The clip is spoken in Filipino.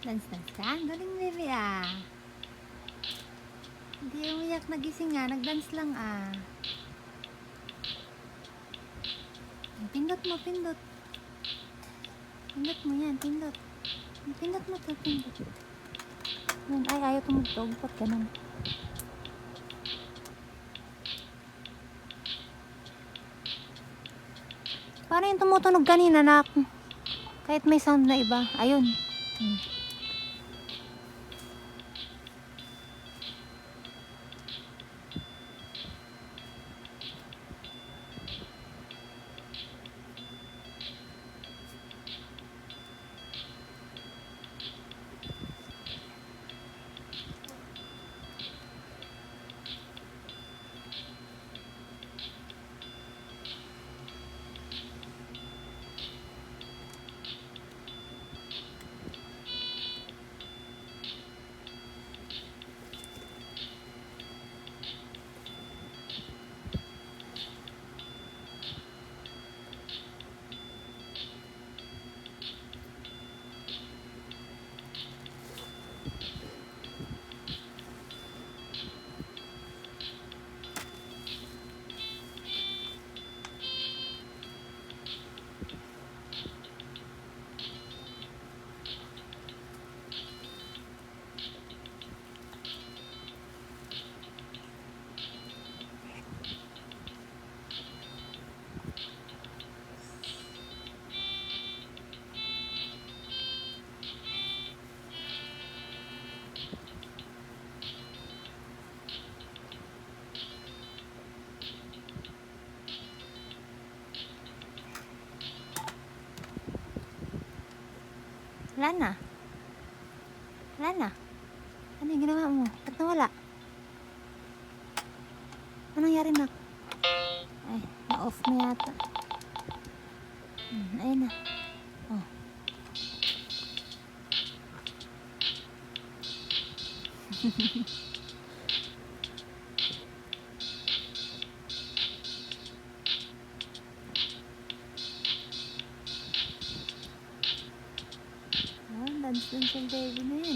Dance-dance ka? Ang galing, baby, ah. Hindi umiyak, nagising nga. Nag-dance lang, ah. Pindot mo, pindot. Pindot mo yan, pindot. Pindot mo to, pindot. Yan, ay, ayaw tumugtog. Ba't ganun? Paano yung tumutunog kanina, nak? Kahit may sound na iba. Ayun. Wala na. Wala na. Ano yung ginawa mo? Ba't nawala? Anong nangyari, nak? Ay, na-off na yata. Ayun na. Oh. Dance-dance yung baby na yan.